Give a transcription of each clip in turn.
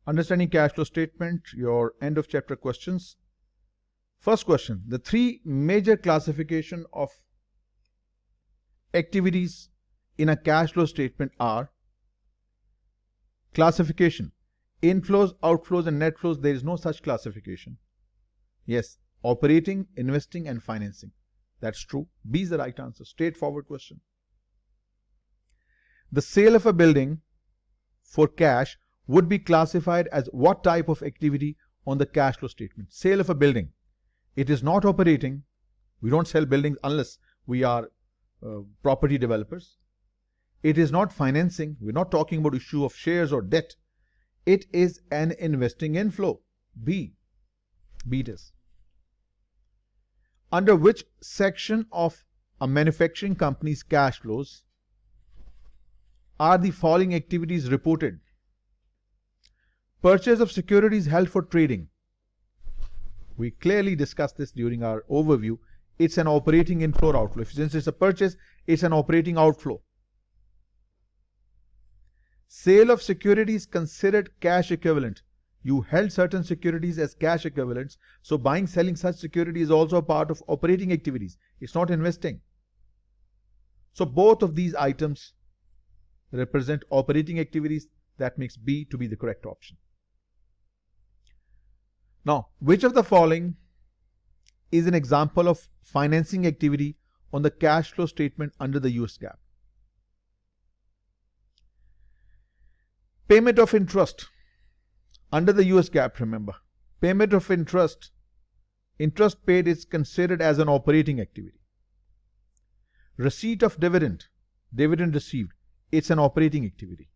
Understanding cash flow statement, your end of chapter questions. First question, the three major classification of activities in a cash flow statement are classification, inflows, outflows and net flows. There is no such classification. Yes, operating, investing and financing. That's true. B is the right answer. Straightforward question. The sale of a building for cash would be classified as what type of activity on the cash flow statement? Sale of a building. It is not operating. We don't sell buildings unless we are property developers. It is not financing. We're not talking about issue of shares or debt. It is an investing inflow. B. B it is. Under which section of a manufacturing company's cash flows are the following activities reported? Purchase of securities held for trading. We clearly discussed this during our overview. It's an operating inflow or outflow. Since it's a purchase, it's an operating outflow. Sale of securities considered cash equivalent. You held certain securities as cash equivalents. So buying, selling such security is also a part of operating activities. It's not investing. So both of these items represent operating activities. That makes B to be the correct option. Now, which of the following is an example of financing activity on the cash flow statement under the US GAAP? Payment of interest. Under the US GAAP, remember, payment of interest paid is considered as an operating activity. Receipt of dividend received, it's an operating activity.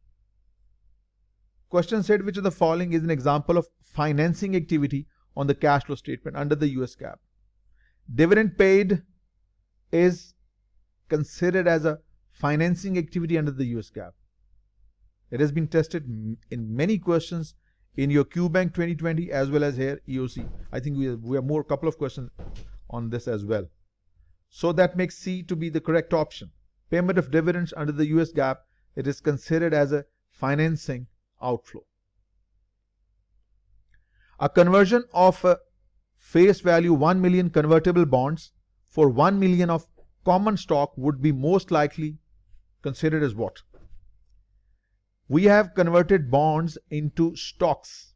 Question said, which of the following is an example of financing activity on the cash flow statement under the US GAAP? Dividend paid is considered as a financing activity under the US GAAP. It has been tested in many questions in your QBank 2020 as well as here EOC. I think we have more couple of questions on this as well. So that makes C to be the correct option. Payment of dividends under the US GAAP, it is considered as a financing outflow. A conversion of face value 1 million convertible bonds for 1 million of common stock would be most likely considered as what? We have converted bonds into stocks.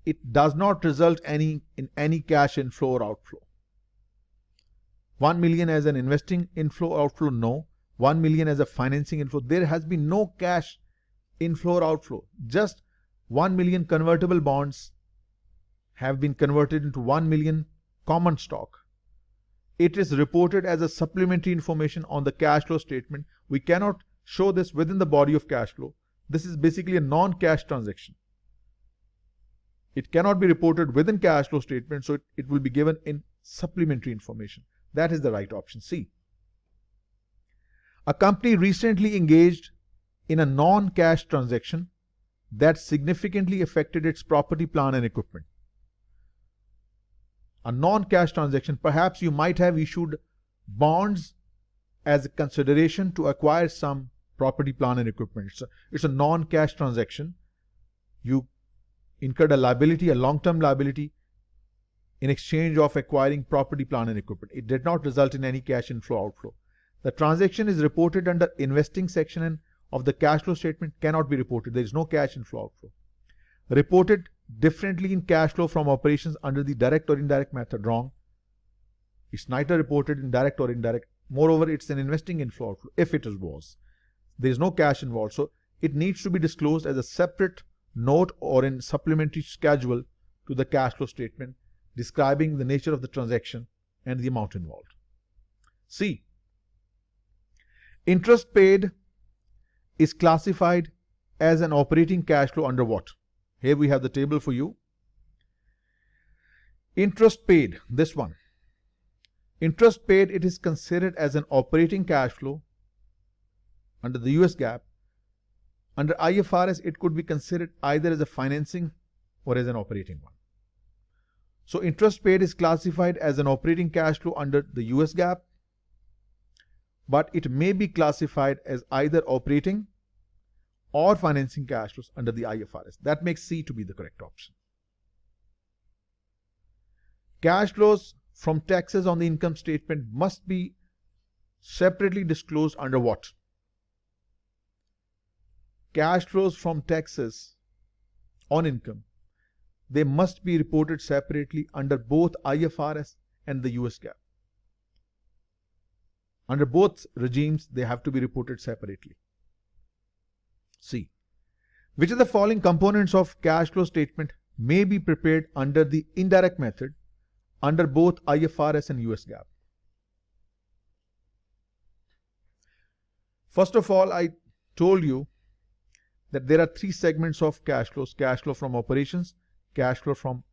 It does not result in any cash inflow or outflow. 1 million as an investing inflow or outflow, no. 1 million as a financing inflow. There has been no cash inflow or outflow. Just 1 million convertible bonds have been converted into 1 million common stock. It is reported as a supplementary information on the cash flow statement. We cannot show this within the body of cash flow. This is basically a non-cash transaction. It cannot be reported within cash flow statement, so it will be given in supplementary information. That is the right option, C. A company recently engaged in a non-cash transaction that significantly affected its property, plant and equipment. A non-cash transaction, perhaps you might have issued bonds as a consideration to acquire some property, plant and equipment. It's a non-cash transaction. You incurred a liability, a long-term liability, in exchange of acquiring property, plant and equipment. It did not result in any cash inflow outflow. The transaction is reported under investing section of the cash flow statement, cannot be reported. There is no cash inflow outflow. Reported differently in cash flow from operations under the direct or indirect method, wrong. It's neither reported in direct or indirect. Moreover, it's an investing inflow outflow if it was. There is no cash involved. So it needs to be disclosed as a separate note or in supplementary schedule to the cash flow statement describing the nature of the transaction and the amount involved. C. Interest paid is classified as an operating cash flow under what? Here we have the table for you. Interest paid, this one. Interest paid, it is considered as an operating cash flow under the US GAAP. Under IFRS, it could be considered either as a financing or as an operating one. So interest paid is classified as an operating cash flow under the US GAAP, but it may be classified as either operating or financing cash flows under the IFRS. That makes C to be the correct option. Cash flows from taxes on the income statement must be separately disclosed under what? Cash flows from taxes on income, they must be reported separately under both IFRS and the US GAAP. Under both regimes, they have to be reported separately. C. Which of the following components of cash flow statement may be prepared under the indirect method under both IFRS and US GAAP? First of all, I told you that there are three segments of cash flows: cash flow from operations, cash flow from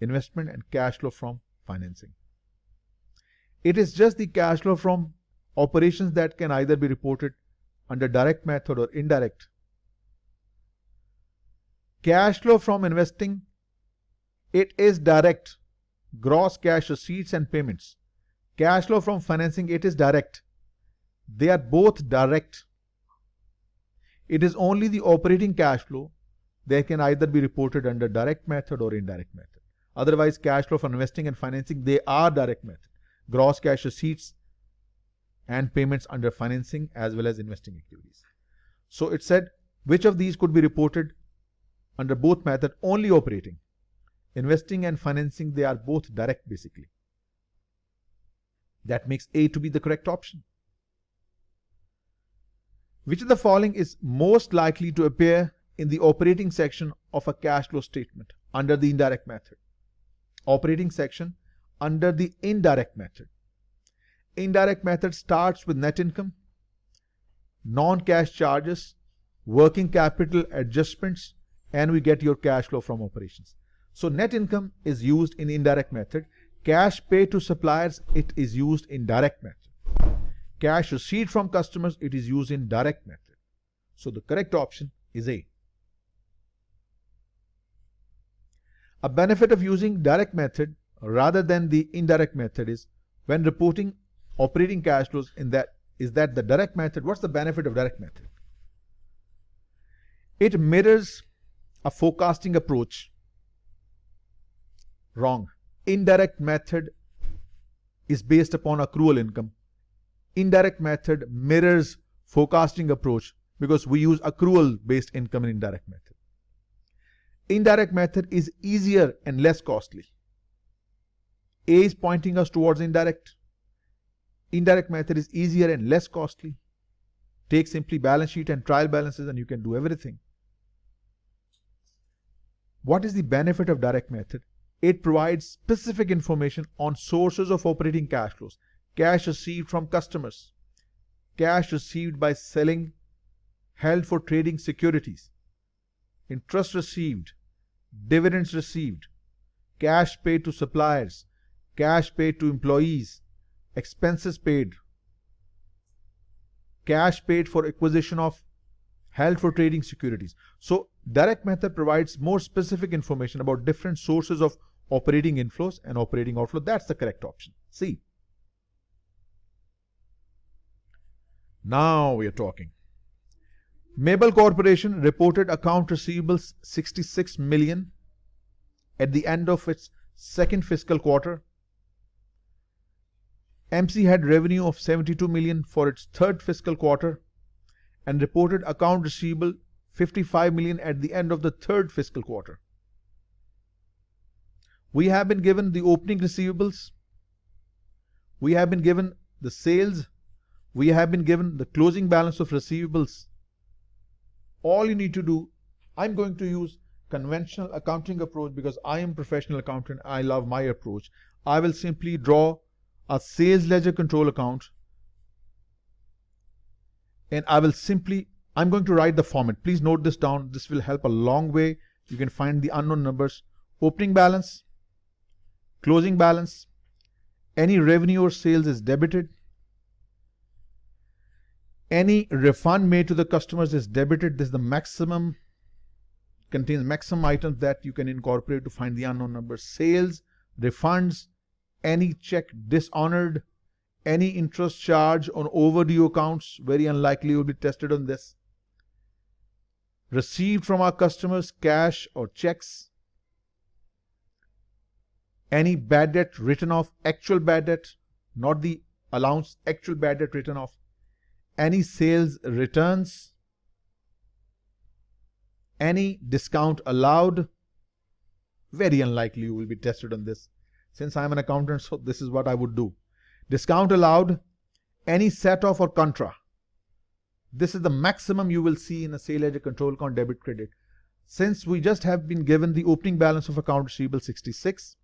investment, and cash flow from financing. It is just the cash flow from operations that can either be reported under direct method or indirect. Cash flow from investing, it is direct, gross cash receipts and payments. Cash flow from financing, it is direct. They are both direct. It is only the operating cash flow that can either be reported under direct method or indirect method. Otherwise, cash flow from investing and financing, they are direct method. Gross cash receipts and payments under financing as well as investing activities. So it said, which of these could be reported under both method? Only operating. Investing and financing, they are both direct basically. That makes A to be the correct option. Which of the following is most likely to appear in the operating section of a cash flow statement under the indirect method? Operating section under the indirect method. Indirect method starts with net income, non-cash charges, working capital adjustments, and we get your cash flow from operations. So net income is used in indirect method. Cash paid to suppliers, it is used in direct method. Cash received from customers, it is used in direct method. So the correct option is A. A benefit of using direct method rather than the indirect method is when reporting operating cash flows is that the direct method, what's the benefit of direct method? It mirrors a forecasting approach. Wrong. Indirect method is based upon accrual income. Indirect method mirrors forecasting approach because we use accrual based income in indirect method. Indirect method is easier and less costly. A is pointing us towards indirect. Indirect method is easier and less costly. Take simply balance sheet and trial balances and you can do everything. What is the benefit of direct method? It provides specific information on sources of operating cash flows. Cash received from customers, cash received by selling held for trading securities, interest received, dividends received, cash paid to suppliers, cash paid to employees, expenses paid, cash paid for acquisition of held for trading securities. So direct method provides more specific information about different sources of operating inflows and operating outflow. That's the correct option. C. Now we are talking. Mabel Corporation reported account receivables 66 million at the end of its second fiscal quarter. MC had revenue of 72 million for its third fiscal quarter and reported account receivable 55 million at the end of the third fiscal quarter. We have been given the opening receivables. We have been given the sales. We have been given the closing balance of receivables. All you need to do, I'm going to use conventional accounting approach because I am professional accountant. I love my approach. I will simply draw a sales ledger control account and I'm going to write the format. Please note this down. This will help a long way. You can find the unknown numbers. Opening balance, closing balance, any revenue or sales is debited. Any refund made to the customers is debited. This is the maximum, contains maximum items that you can incorporate to find the unknown numbers. Sales, refunds, any check dishonored, any interest charge on overdue accounts, very unlikely will be tested on this. received from our customers, cash or checks, any bad debt written off, actual bad debt, not the allowance, actual bad debt written off, any sales returns, any discount allowed. Very unlikely you will be tested on this. Since I'm an accountant, so this is what I would do. Discount allowed, any set off or contra. This is the maximum you will see in a sale ledger, control account, debit, credit. Since we just have been given the opening balance of account receivable 66,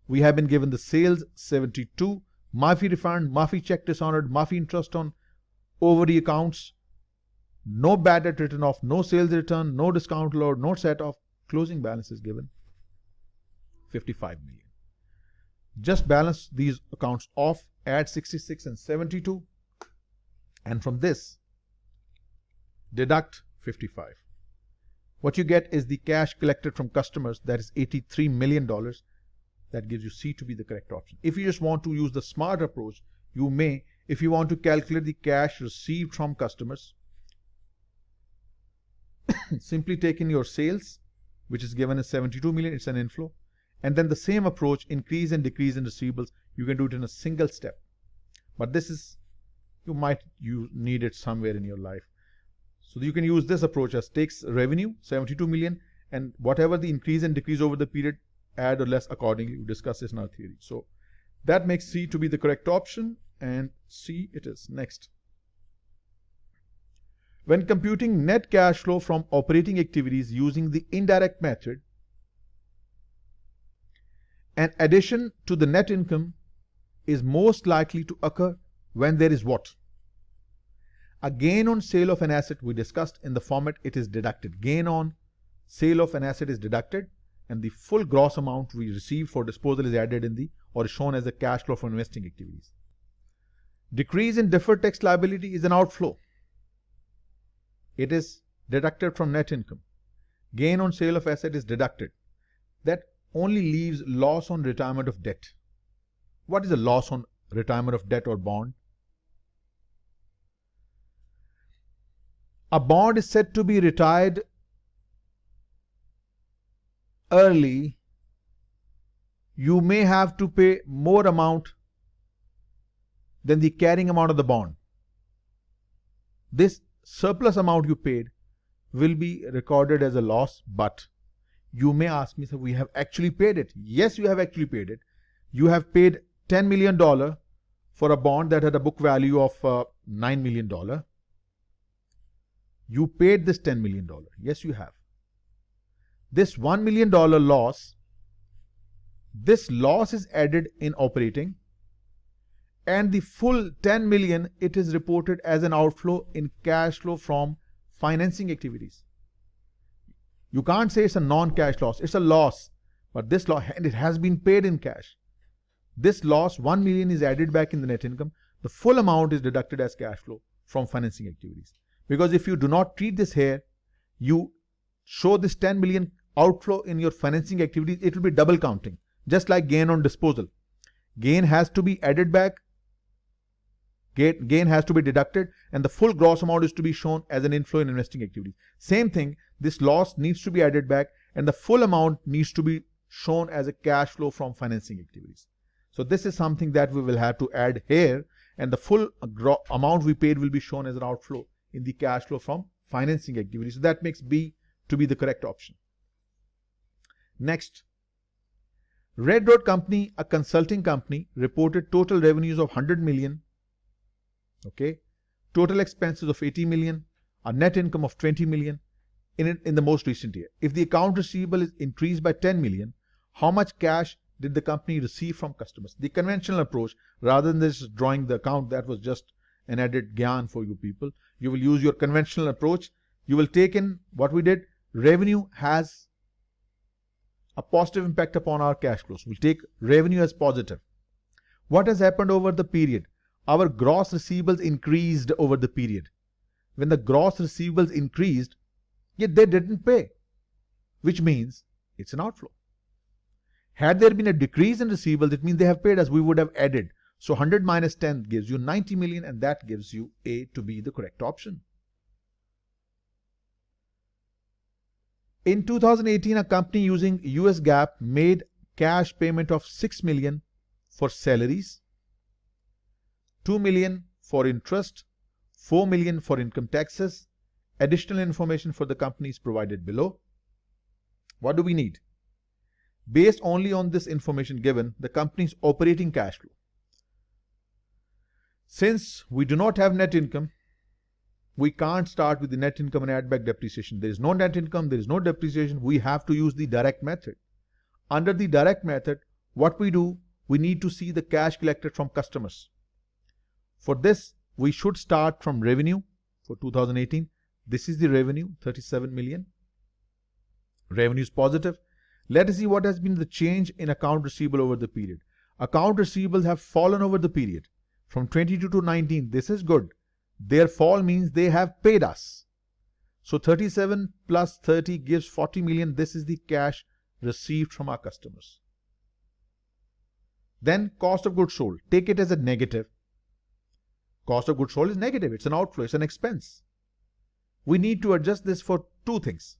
we have been given the sales 72, Maafi refund, Maafi check dishonored, Maafi interest on overdue accounts, no bad debt written off, no sales return, no discount allowed, no set off, closing balance is given 55 million. Just balance these accounts off, add 66 and 72, and from this deduct 55. What you get is the cash collected from customers, that is $83 million. That gives you C to be the correct option. If you just want to use the smart approach, you may, if you want to calculate the cash received from customers, simply take in your sales, which is given as 72 million, it's an inflow, and then the same approach, increase and decrease in receivables, you can do it in a single step. But this is, you need it somewhere in your life. So you can use this approach as takes revenue, 72 million, and whatever the increase and decrease over the period, add or less accordingly. We discuss this in our theory. So that makes C to be the correct option, and C it is. Next. When computing net cash flow from operating activities using the indirect method, an addition to the net income is most likely to occur when there is what? A gain on sale of an asset. We discussed in the format it is deducted. Gain on sale of an asset is deducted, and the full gross amount we received for disposal is added in the, or is shown as a cash flow from investing activities. Decrease in deferred tax liability is an outflow. It is deducted from net income. Gain on sale of asset is deducted. That only leaves loss on retirement of debt. What is a loss on retirement of debt or bond? A bond is said to be retired early. You may have to pay more amount than the carrying amount of the bond. This surplus amount you paid will be recorded as a loss, but you may ask me, so we have actually paid it. Yes, you have actually paid it. You have paid $10 million for a bond that had a book value of $9 million. You paid this $10 million. Yes, you have. This $1 million loss, this loss is added in operating, and the full 10 million, it is reported as an outflow in cash flow from financing activities. You can't say it's a non-cash loss. It's a loss, but this loss, and it has been paid in cash. This loss, 1 million, is added back in the net income. The full amount is deducted as cash flow from financing activities. Because if you do not treat this here, you show this 10 million outflow in your financing activities, it will be double counting. Just like gain on disposal. Gain has to be added back. Gain has to be deducted, and the full gross amount is to be shown as an inflow in investing activities. Same thing, this loss needs to be added back, and the full amount needs to be shown as a cash flow from financing activities. So this is something that we will have to add here, and the full amount we paid will be shown as an outflow in the cash flow from financing activities. So that makes B to be the correct option. Next. Red Road Company, a consulting company, reported total revenues of 100 million. Okay, total expenses of 80 million, a net income of 20 million in the most recent year. If the account receivable is increased by 10 million, how much cash did the company receive from customers? The conventional approach, rather than this drawing the account, that was just an added gyan for you people. You will use your conventional approach. You will take in what we did. Revenue has a positive impact upon our cash flows. We'll take revenue as positive. What has happened over the period? Our gross receivables increased over the period. When the gross receivables increased, yet they didn't pay, which means it's an outflow. Had there been a decrease in receivables, it means they have paid us, we would have added. So 100 minus 10 gives you 90 million, and that gives you A to be the correct option. In 2018, a company using US GAAP made cash payment of 6 million for salaries, 2 million for interest, 4 million for income taxes. Additional information for the company is provided below. What do we need? Based only on this information given, the company's operating cash flow. Since we do not have net income, we can't start with the net income and add back depreciation. There is no net income, there is no depreciation. We have to use the direct method. Under the direct method, what we do, we need to see the cash collected from customers. For this, we should start from revenue for 2018. This is the revenue, 37 million. Revenue is positive. Let us see what has been the change in account receivable over the period. Account receivables have fallen over the period from 22 to 19. This is good. Their fall means they have paid us. So 37 plus 30 gives 40 million. This is the cash received from our customers. Then cost of goods sold. Take it as a negative. Cost of goods sold is negative. It's an outflow. It's an expense. We need to adjust this for two things: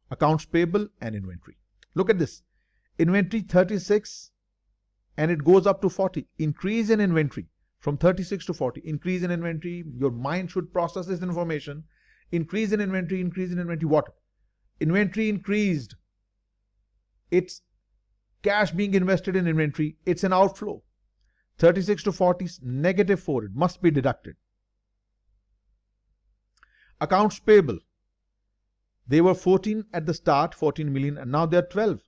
accounts payable and inventory. Look at this. Inventory 36 and it goes up to 40. Increase in inventory from 36 to 40. Increase in inventory. Your mind should process this information. Increase in inventory. Increase in inventory. What? Inventory increased. It's cash being invested in inventory. It's an outflow. 36 to 40 is negative 4. It must be deducted. Accounts payable. They were 14 at the start, 14 million, and now they're 12.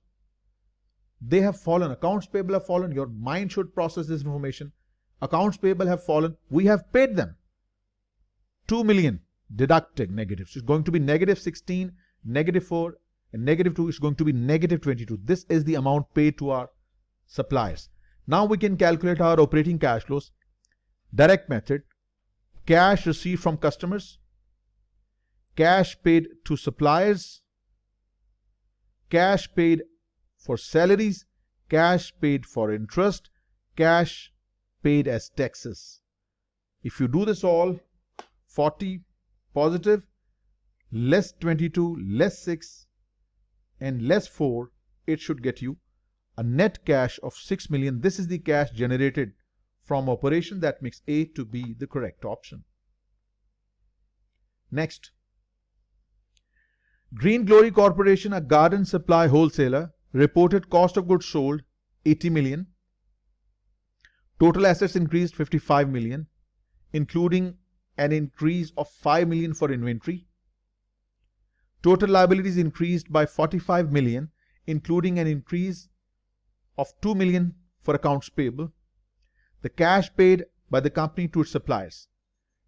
They have fallen. Accounts payable have fallen. Your mind should process this information. Accounts payable have fallen. We have paid them 2 million, deducted negative. So it's going to be negative 16, negative 4, and negative 2 is going to be negative 22. This is the amount paid to our suppliers. Now we can calculate our operating cash flows. Direct method. Cash received from customers, cash paid to suppliers, cash paid for salaries, cash paid for interest, cash paid as taxes. If you do this all, 40 positive, less 22, less 6, and less 4, it should get you a net cash of 6 million. This is the cash generated from operation. That makes A to be the correct option. Next. Green Glory Corporation, a garden supply wholesaler, reported cost of goods sold 80 million. Total assets increased 55 million, including an increase of 5 million for inventory. Total liabilities increased by 45 million, including an increase of 2 million for accounts payable. The cash paid by the company to its suppliers.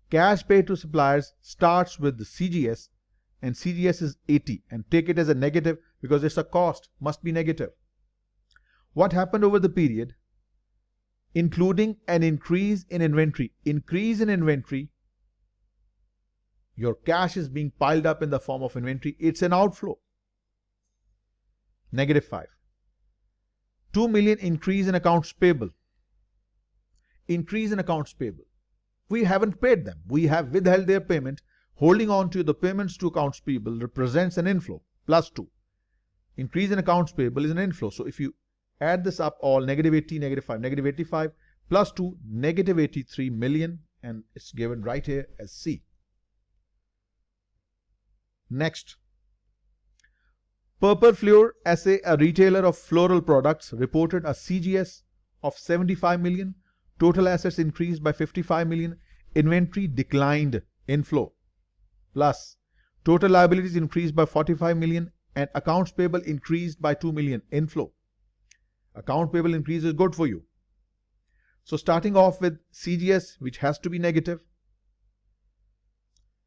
Cash paid to suppliers starts with the CGS, and CGS is 80, and take it as a negative because it's a cost, must be negative. What happened over the period? Including an increase in inventory. Increase in inventory, your cash is being piled up in the form of inventory. It's an outflow. Negative 5. 2 million increase in accounts payable. Increase in accounts payable. We haven't paid them. We have withheld their payment. Holding on to the payments to accounts payable represents an inflow, plus 2. Increase in accounts payable is an inflow. So if you add this up all, negative 80, negative 5, negative 85, plus 2, negative 83 million, and it's given right here as C. Next. Purple Fleur SA, a retailer of floral products, reported a CGS of 75 million. Total assets increased by 55 million. Inventory declined, inflow. Plus, total liabilities increased by 45 million and accounts payable increased by 2 million, inflow. Account payable increase is good for you. So starting off with CGS, which has to be negative.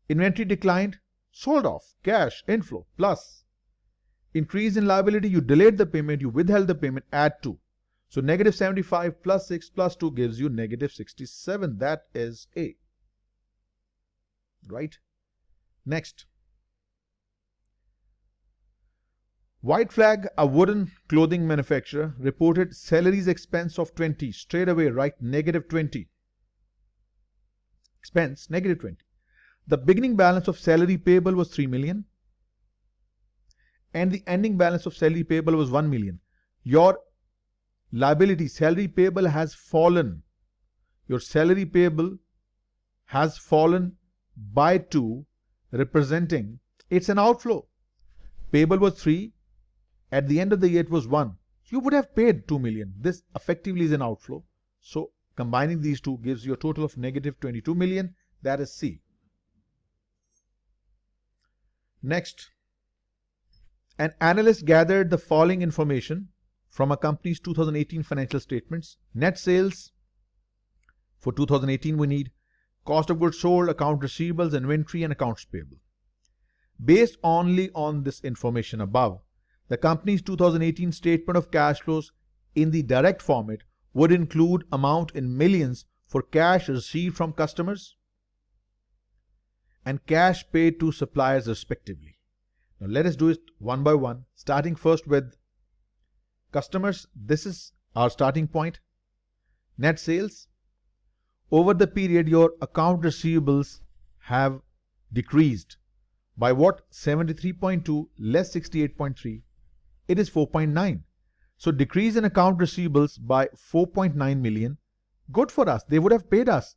Inventory declined, sold off, cash, inflow, plus. Increase in liability, you delayed the payment, you withheld the payment, add 2. So negative 75 plus 6 plus 2 gives you negative 67. That is A. Right? Next. White Flag, a wooden clothing manufacturer, reported salaries expense of 20. Straight away, write negative 20. Expense, negative 20. The beginning balance of salary payable was 3 million. and the ending balance of salary payable was 1 million. Your liability, salary payable, has fallen. Your salary payable has fallen by 2, representing it's an outflow. Payable was 3. At the end of the year, it was 1. You would have paid 2 million. This effectively is an outflow. So combining these two gives you a total of negative 22 million. That is C. Next, an analyst gathered the following information from a company's 2018 financial statements. Net sales for 2018 we need, cost of goods sold, account receivables, inventory, and accounts payable. Based only on this information above, the company's 2018 statement of cash flows in the direct format would include amount in millions for cash received from customers and cash paid to suppliers respectively. Now let us do it one by one, starting first with customers. This is our starting point. Net sales. Over the period, your account receivables have decreased by what? 73.2 less 68.3. It is 4.9. So decrease in account receivables by 4.9 million. Good for us. They would have paid us.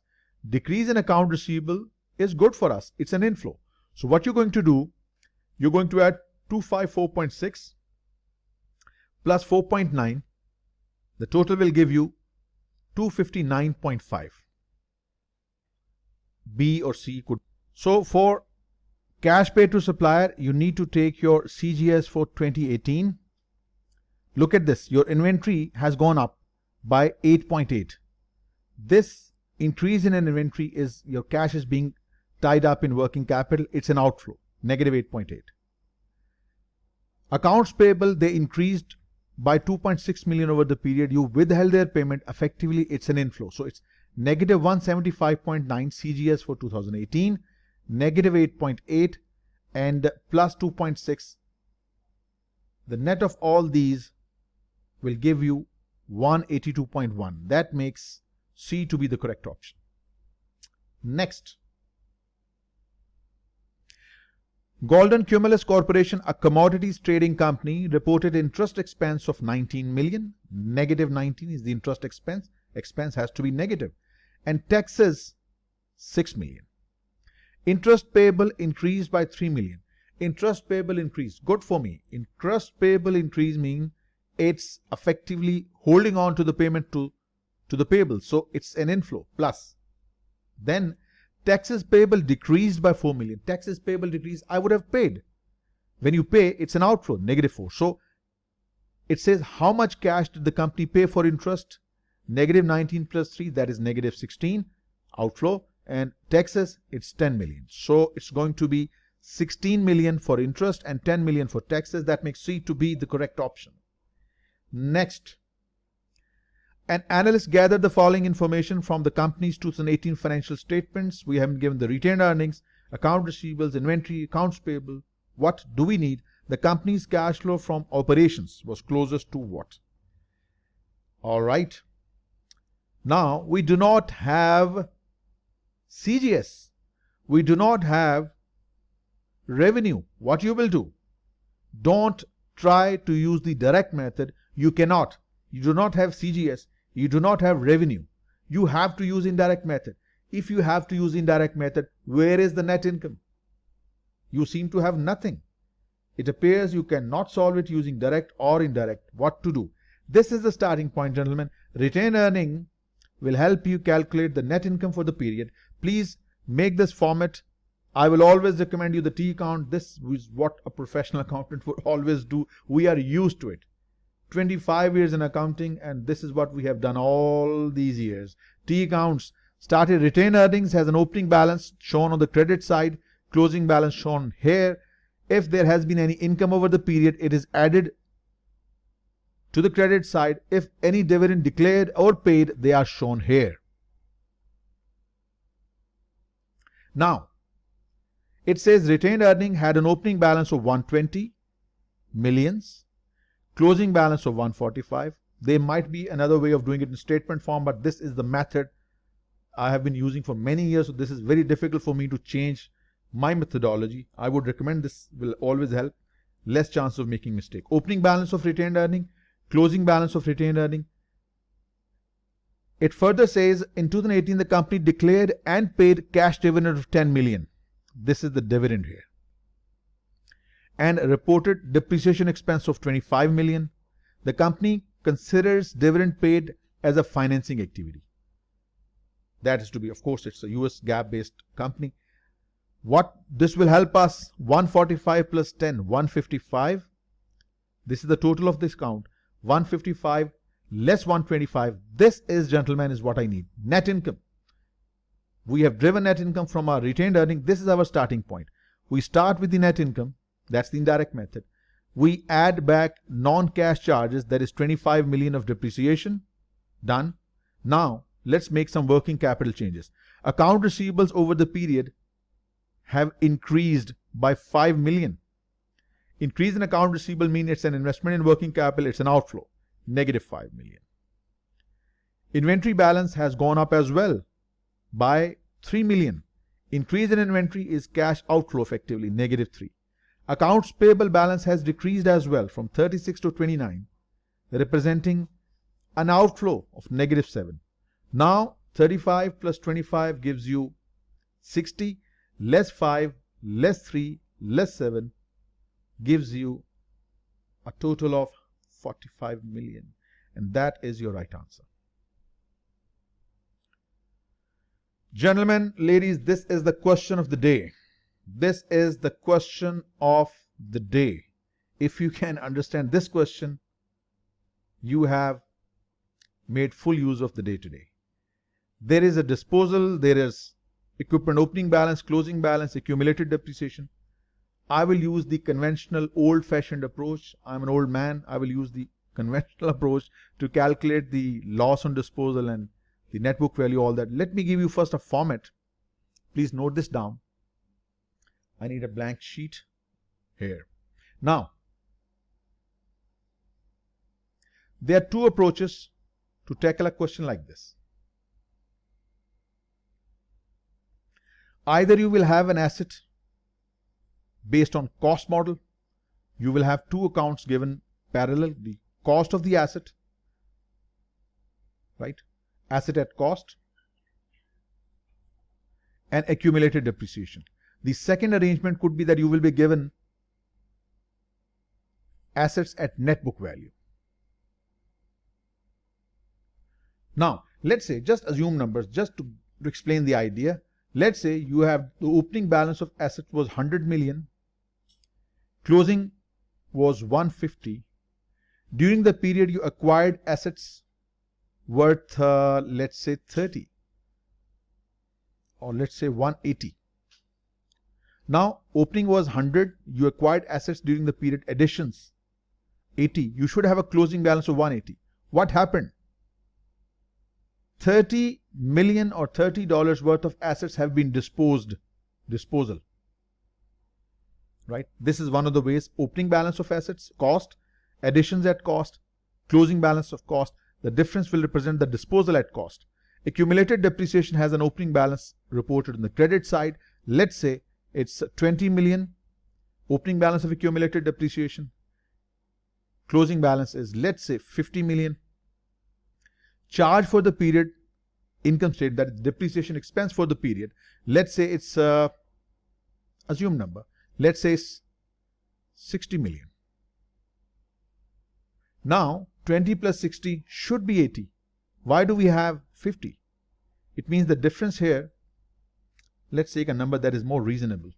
Decrease in account receivable is good for us. It's an inflow. So what you're going to do, you're going to add 254.6 plus 4.9. The total will give you 259.5. B or C could. So for cash paid to supplier, you need to take your CGS for 2018. Look at this. Your inventory has gone up by 8.8. This increase in an inventory is your cash is being tied up in working capital. It's an outflow, negative 8.8. Accounts payable, they increased by 2.6 million over the period. You withheld their payment. Effectively, it's an inflow. So it's negative 175.9 CGS for 2018, negative 8.8 and plus 2.6. The net of all these will give you 182.1. That makes C to be the correct option. Next, Golden Cumulus Corporation, a commodities trading company, reported interest expense of 19 million. Negative 19 is the interest expense. Expense has to be negative. And taxes 6 million. Interest payable increased by 3 million. Interest payable increased. Good for me. Interest payable increase means it's effectively holding on to the payment to the payable. So it's an inflow plus. Then taxes payable decreased by 4 million. Taxes payable decreased. I would have paid. When you pay, it's an outflow, negative 4. So it says how much cash did the company pay for interest? Negative 19 plus 3, that is negative 16, outflow. And taxes, it's 10 million. So it's going to be 16 million for interest and 10 million for taxes. That makes C to be the correct option. Next, an analyst gathered the following information from the company's 2018 financial statements. We haven't given the retained earnings, account receivables, inventory, accounts payable. What do we need? The company's cash flow from operations was closest to what? All right. Now, we do not have CGS. We do not have revenue. What you will do? Don't try to use the direct method. You cannot. You do not have CGS. You do not have revenue. You have to use indirect method. If you have to use indirect method, where is the net income? You seem to have nothing. It appears you cannot solve it using direct or indirect. What to do? This is the starting point, gentlemen. Retained earning will help you calculate the net income for the period. Please make this format. I will always recommend you the T account. This is what a professional accountant would always do. We are used to it. 25 years in accounting, and this is what we have done all these years. T accounts started. Retained earnings has an opening balance shown on the credit side, closing balance shown here. If there has been any income over the period, it is added to the credit side. If any dividend declared or paid, they are shown here. Now, it says retained earning had an opening balance of 120 millions. Closing balance of 145. There might be another way of doing it in statement form, but this is the method I have been using for many years. So this is very difficult for me to change my methodology. I would recommend this will always help. less chance of making mistake. Opening balance of retained earning, closing balance of retained earning. It further says in 2018 the company declared and paid cash dividend of 10 million. This is the dividend here. And reported depreciation expense of 25 million. The company considers dividend paid as a financing activity. That is to be, of course, it's a US GAAP based company. What this will help us, 145 plus 10, 155. This is the total of this count. 155 less 125. This is, gentlemen, is what I need. Net income. We have driven net income from our retained earning. This is our starting point. We start with the net income. That's the indirect method. We add back non-cash charges, that is 25 million of depreciation. Done. Now, let's make some working capital changes. Account receivables over the period have increased by 5 million. Increase in account receivable means it's an investment in working capital, it's an outflow, negative 5 million. Inventory balance has gone up as well by 3 million. Increase in inventory is cash outflow effectively, negative 3. Accounts payable balance has decreased as well from 36 to 29, representing an outflow of negative 7. Now 35 plus 25 gives you 60, less 5, less 3, less 7 gives you a total of 45 million. And that is your right answer. Gentlemen, ladies, this is the question of the day. This is the question of the day. If you can understand this question, you have made full use of the day today. There is a disposal, there is equipment opening balance, closing balance, accumulated depreciation. I will use the conventional old-fashioned approach. I'm an old man. I will use the conventional approach to calculate the loss on disposal and the net book value, all that. Let me give you first a format. Please note this down. I need a blank sheet here. Now, there are two approaches to tackle a question like this. Either you will have an asset based on cost model. You will have two accounts given parallel, the cost of the asset, right? Asset at cost and accumulated depreciation. The second arrangement could be that you will be given assets at net book value. Now, let's say, just assume numbers, just to explain the idea. Let's say you have the opening balance of assets was 100 million, closing was 150. During the period you acquired assets worth, let's say 30, or let's say 180. Now, opening was 100, you acquired assets during the period, additions 80. You should have a closing balance of 180. What happened? 30 million or $30 worth of assets have been disposal. Right? This is one of the ways. Opening balance of assets, cost, additions at cost, closing balance of cost. The difference will represent the disposal at cost. Accumulated depreciation has an opening balance reported on the credit side. Let's say it's 20 million. Opening balance of accumulated depreciation. Closing balance is, let's say, 50 million. Charge for the period, income statement, that is depreciation expense for the period. Let's say it's assume number. Let's say it's 60 million. Now 20 plus 60 should be 80. Why do we have 50? It means the difference here, let's take a number that is more reasonable.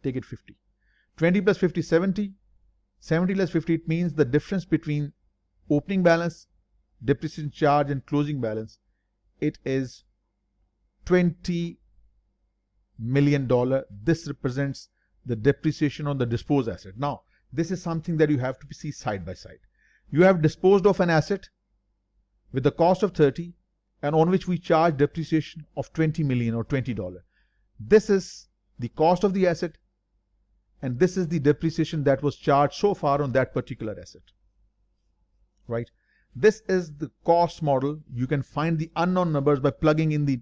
Take it 50. 20 plus 50, 70. 70 less 50, it means the difference between opening balance, depreciation charge and closing balance, it is $20 million. This represents the depreciation on the disposed asset. Now, this is something that you have to see side by side. You have disposed of an asset with the cost of 30 and on which we charge depreciation of 20 million or $20. This is the cost of the asset and this is the depreciation that was charged so far on that particular asset. Right? This is the cost model. You can find the unknown numbers by plugging in the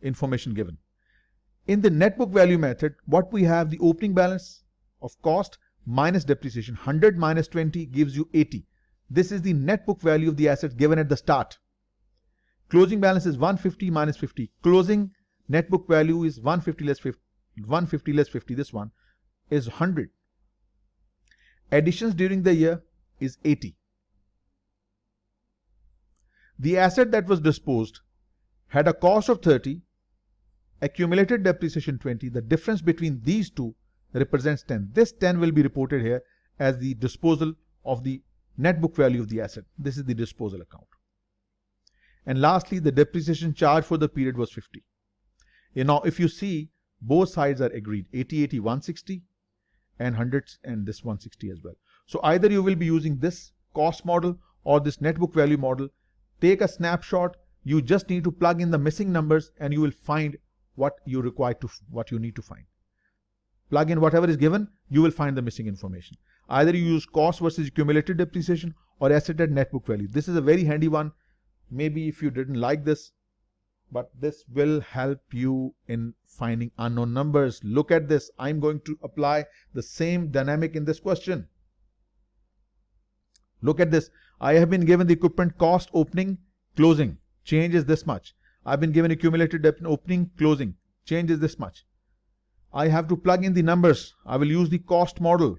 information given. In the net book value method, what we have, the opening balance of cost minus depreciation. 100 minus 20 gives you 80. This is the net book value of the asset given at the start. Closing balance is 150 minus 50. Closing net book value is 150 less 50. 150 less 50. This one is 100. Additions during the year is 80. The asset that was disposed had a cost of 30, accumulated depreciation 20. The difference between these two represents 10. This 10 will be reported here as the disposal of the net book value of the asset. This is the disposal account. And lastly, the depreciation charge for the period was 50. Now, if you see, both sides are agreed. 80, 80, 160 and 100 and this 160 as well. So either you will be using this cost model or this net book value model. Take a snapshot. You just need to plug in the missing numbers and you will find what you need to find. Plug in whatever is given, you will find the missing information. Either you use cost versus accumulated depreciation or asset at net book value. This is a very handy one. Maybe if you didn't like this, but this will help you in finding unknown numbers. Look at this. I'm going to apply the same dynamic in this question. Look at this. I have been given the equipment cost opening, closing. Change is this much. I've been given accumulated debt opening, closing. Change is this much. I have to plug in the numbers. I will use the cost model.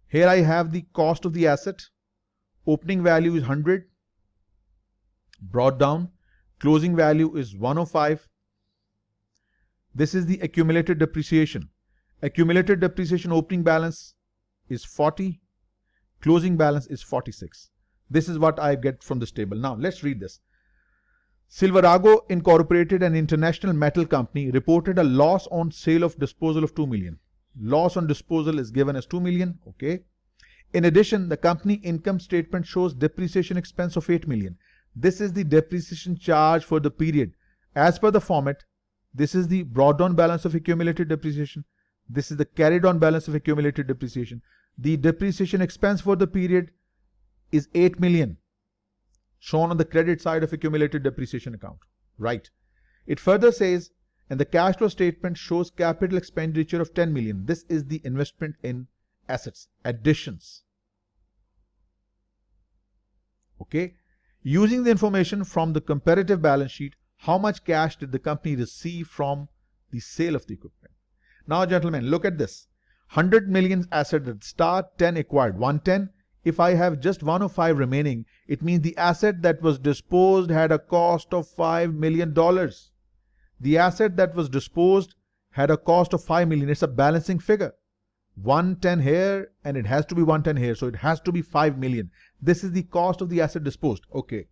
Here I have the cost of the asset. Opening value is 100. Brought down. Closing value is 105. This is the accumulated depreciation. Accumulated depreciation opening balance is 40. Closing balance is 46. This is what I get from this table. Now let's read this. Silverago Incorporated, an international metal company, reported a loss on sale of disposal of 2 million. Loss on disposal is given as 2 million. Okay. In addition, the company income statement shows depreciation expense of 8 million. This is the depreciation charge for the period. As per the format, this is the brought down balance of accumulated depreciation. This is the carried on balance of accumulated depreciation. The depreciation expense for the period is 8 million, shown on the credit side of accumulated depreciation account. Right. It further says, and the cash flow statement shows capital expenditure of 10 million. This is the investment in assets, additions. Okay. Using the information from the comparative balance sheet, how much cash did the company receive from the sale of the equipment? Now, gentlemen, look at this. 100 million asset at the start, 10 acquired, 110. If I have just 105 remaining, it means the asset that was disposed had a cost of $5 million. The asset that was disposed had a cost of 5 million. It's a balancing figure. 110 here and it has to be 110 here. So it has to be 5 million. This is the cost of the asset disposed. Okay.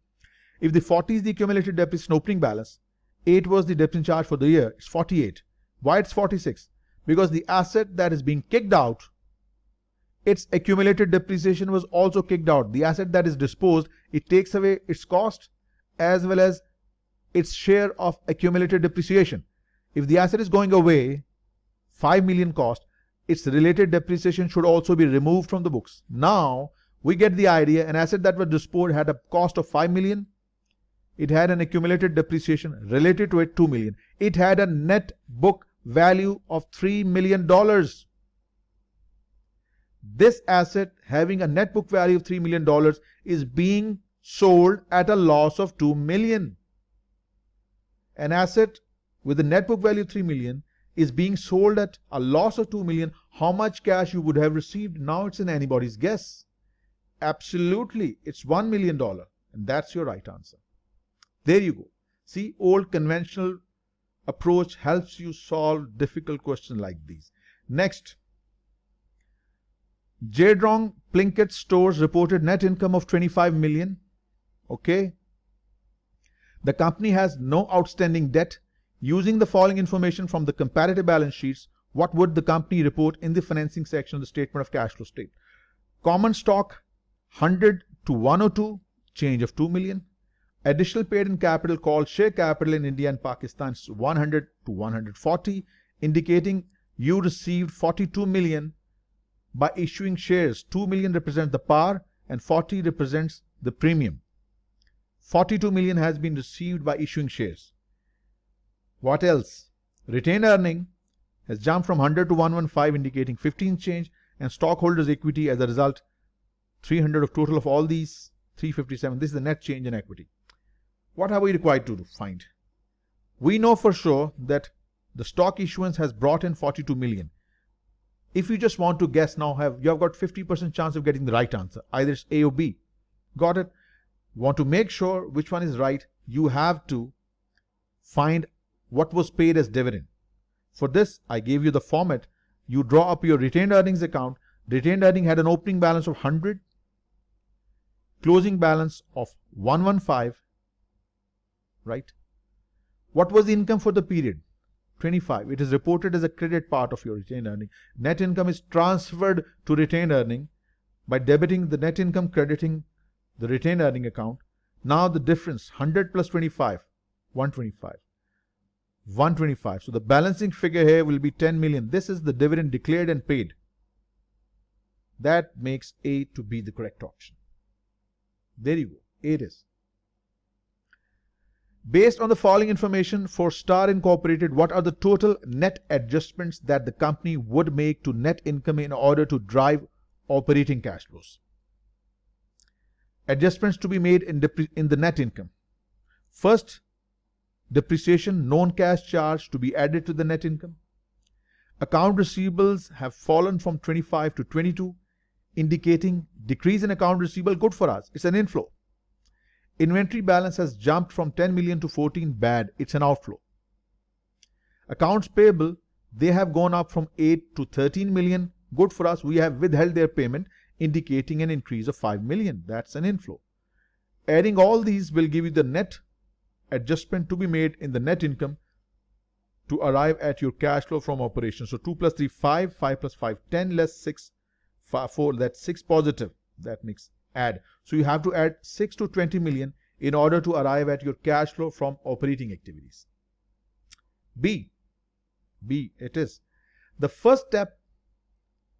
If the 40 is the accumulated depreciation opening balance, 8 was the depreciation charge for the year, it's 48. Why it's 46? Because the asset that is being kicked out, its accumulated depreciation was also kicked out. The asset that is disposed, it takes away its cost as well as its share of accumulated depreciation. If the asset is going away, 5 million cost, its related depreciation should also be removed from the books. Now, we get the idea. An asset that was disposed had a cost of 5 million. It had an accumulated depreciation related to it 2 million. It had a net book value of $3 million. This asset having a net book value of $3 million is being sold at a loss of 2 million. An asset with a net book value of 3 million is being sold at a loss of 2 million. How much cash you would have received? Now it's in anybody's guess. Absolutely, it's $1 million. And that's your right answer. There you go. See, old conventional approach helps you solve difficult questions like these. Next, Jadrong Plinkett Stores reported net income of 25 million. Okay. The company has no outstanding debt. Using the following information from the comparative balance sheets, what would the company report in the financing section of the statement of cash flow statement? Common stock 100 to 102, change of 2 million. Additional paid in capital called share capital in India and Pakistan is 100 to 140, indicating you received 42 million by issuing shares. 2 million represents the par and 40 represents the premium. 42 million has been received by issuing shares. What else? Retained earning has jumped from 100 to 115, indicating 15 change, and stockholders' equity as a result 300 of total of all these 357. This is the net change in equity. What are we required to find? We know for sure that the stock issuance has brought in 42 million. If you just want to guess now, you have got 50% chance of getting the right answer. Either it's A or B. Got it? Want to make sure which one is right, you have to find what was paid as dividend. For this, I gave you the format. You draw up your retained earnings account. Retained earning had an opening balance of 100, closing balance of 115, right? What was the income for the period? 25. It is reported as a credit part of your retained earning. Net income is transferred to retained earning by debiting the net income, crediting the retained earning account. Now the difference, 100 plus 25, 125. 125. So the balancing figure here will be 10 million. This is the dividend declared and paid. That makes A to be the correct option. There you go. A it is. Based on the following information for Star Incorporated, what are the total net adjustments that the company would make to net income in order to drive operating cash flows? Adjustments to be made in the net income. First, depreciation, non-cash charge to be added to the net income. Account receivables have fallen from 25 to 22, indicating decrease in account receivable. Good for us. It's an inflow. Inventory balance has jumped from 10 million to 14. Bad. It's an outflow. Accounts payable, they have gone up from 8 to 13 million. Good for us. We have withheld their payment, indicating an increase of 5 million. That's an inflow. Adding all these will give you the net adjustment to be made in the net income to arrive at your cash flow from operations. So 2 plus 3, 5, 5 plus 5, 10 less 6, 4, that's 6 positive. That makes add. So you have to add 6 to 20 million in order to arrive at your cash flow from operating activities. B it is. The first step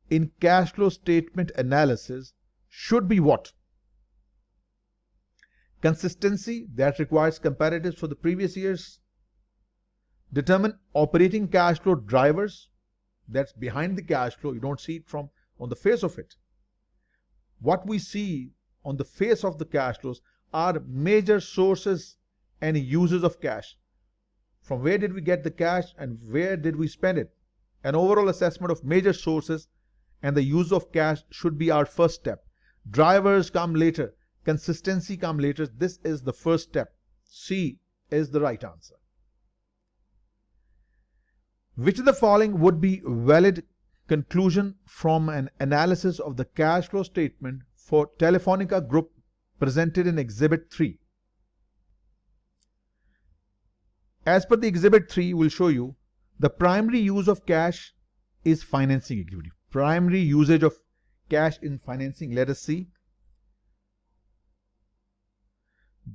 in cash flow statement analysis should be what? Consistency, that requires comparatives for the previous years. Determine operating cash flow drivers, that's behind the cash flow. You don't see it from on the face of it. What we see on the face of the cash flows are major sources and uses of cash. From where did we get the cash and where did we spend it? An overall assessment of major sources and the use of cash should be our first step. Drivers come later. Consistency come later. This is the first step. C is the right answer. Which of the following would be valid conclusion from an analysis of the cash flow statement for Telefonica Group presented in Exhibit 3? As per the Exhibit 3, we'll show you the primary use of cash is financing activity. Primary usage of cash in financing. Let us see.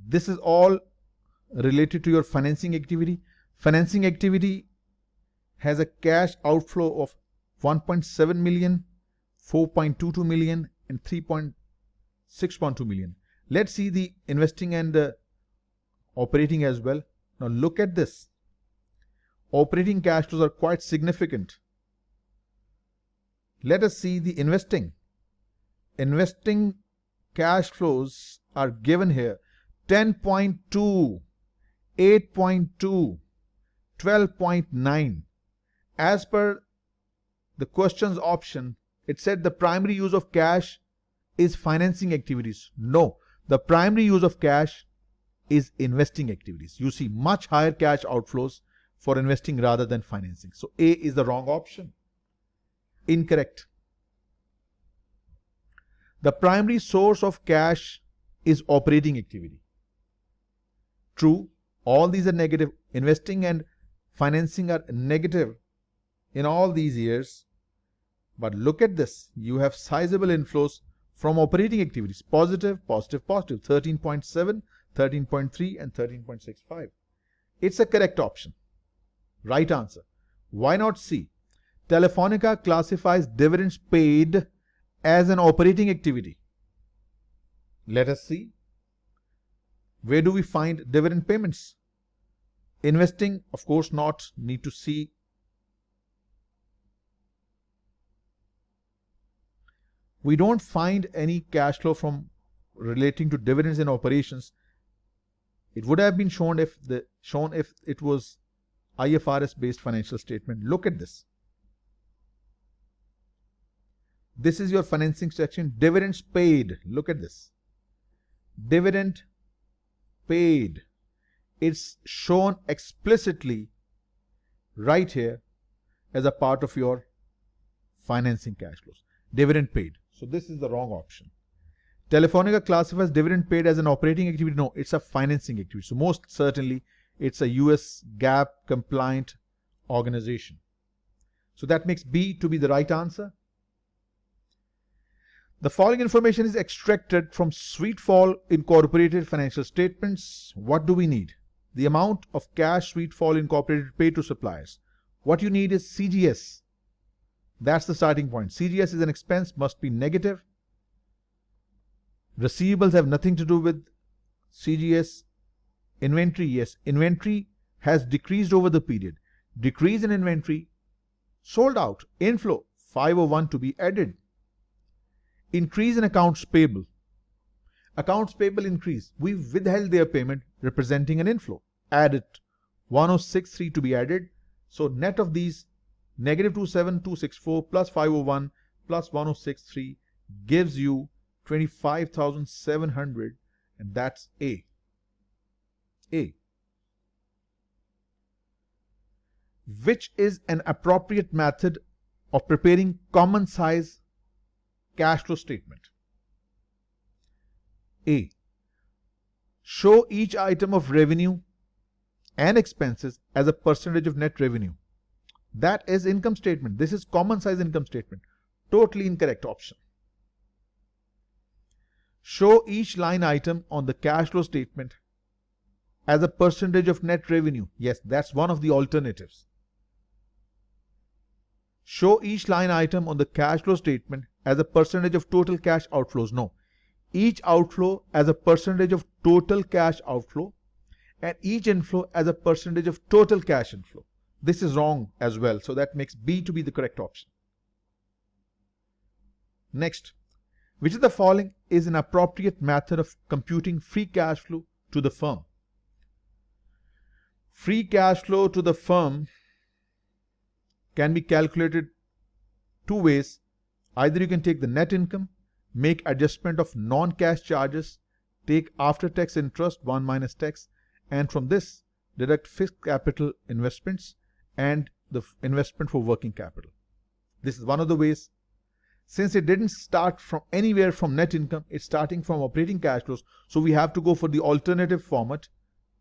This is all related to your financing activity. Financing activity has a cash outflow of 1.7 million, 4.22 million and 3.612 million. Let's see the investing and operating as well. Now look at this. Operating cash flows are quite significant. Let us see the investing. Investing cash flows are given here. 10.2, 8.2, 12.9. As per the questions option, it said the primary use of cash is financing activities. No, the primary use of cash is investing activities. You see much higher cash outflows for investing rather than financing. So A is the wrong option. Incorrect. The primary source of cash is operating activity. True, all these are negative. Investing and financing are negative in all these years. But look at this. You have sizable inflows from operating activities. Positive, positive, positive. 13.7, 13.3 and 13.65. It's a correct option. Right answer. Why not C? Telefonica classifies dividends paid as an operating activity. Let us see. Where do we find dividend payments? Investing, of course not. Need to see We don't find any cash flow from relating to dividends in operations. It would have been shown if it was IFRS based financial statement. Look at this. This is your financing section. Dividends paid. Look at this. Dividend paid. It's shown explicitly right here as a part of your financing cash flows. Dividend paid. So this is the wrong option. Telefonica classifies dividend paid as an operating activity. No, it's a financing activity. So most certainly it's a US GAAP compliant organization. So that makes B to be the right answer. The following information is extracted from Sweetfall Incorporated financial statements. What do we need? The amount of cash Sweetfall Incorporated paid to suppliers. What you need is CGS. That's the starting point. CGS is an expense, must be negative. Receivables have nothing to do with CGS. Inventory, yes. Inventory has decreased over the period. Decrease in inventory, sold out. Inflow, 501 to be added. Increase in accounts payable. Accounts payable increase. We withheld their payment, representing an inflow. Add it. 1063 to be added. So net of these, negative 27264 plus 501 plus 1063 gives you 25,700, and that's A. A. Which is an appropriate method of preparing common size cash flow statement? A. Show each item of revenue and expenses as a percentage of net revenue. That is income statement. This is common size income statement. Totally incorrect option. Show each line item on the cash flow statement as a percentage of net revenue. Yes, that's one of the alternatives. Show each line item on the cash flow statement as a percentage of total cash outflows. No. Each outflow as a percentage of total cash outflow and each inflow as a percentage of total cash inflow. This is wrong as well. So that makes B to be the correct option. Next, which of the following is an appropriate method of computing free cash flow to the firm? Free cash flow to the firm can be calculated two ways. Either you can take the net income, make adjustment of non-cash charges, take after-tax interest 1 minus tax, and from this deduct fixed capital investments and the investment for working capital. This is one of the ways. Since it didn't start from anywhere from net income, it's starting from operating cash flows. So we have to go for the alternative format.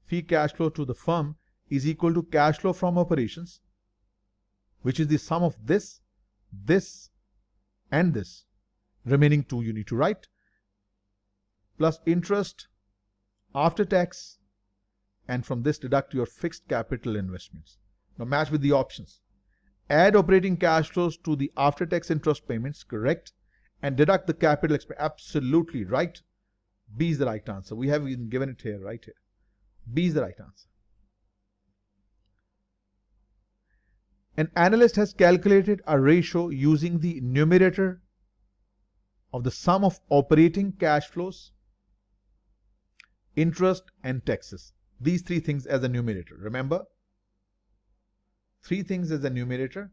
Free cash flow to the firm is equal to cash flow from operations, which is the sum of this, this, and this. Remaining two you need to write, plus interest after tax, and from this deduct your fixed capital investments. Now match with the options. Add operating cash flows to the after tax interest payments, correct, and deduct the capital expense. Absolutely right. B is the right answer. We have even given it here, right here. B is the right answer. An analyst has calculated a ratio using the numerator of the sum of operating cash flows, interest, and taxes. These three things as a numerator. Remember, three things as a numerator: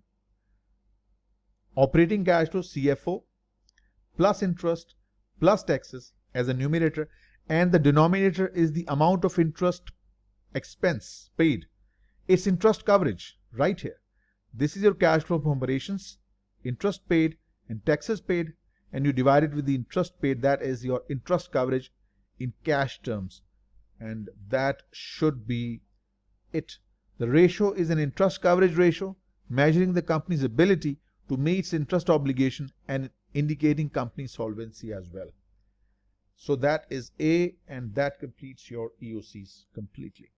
operating cash flow, CFO, plus interest, plus taxes as a numerator, and the denominator is the amount of interest expense paid. It's interest coverage right here. This is your cash flow from operations, interest paid and taxes paid, and you divide it with the interest paid. That is your interest coverage in cash terms, and that should be it. The ratio is an interest coverage ratio measuring the company's ability to meet its interest obligation and indicating company solvency as well. So that is A, and that completes your EOCs completely.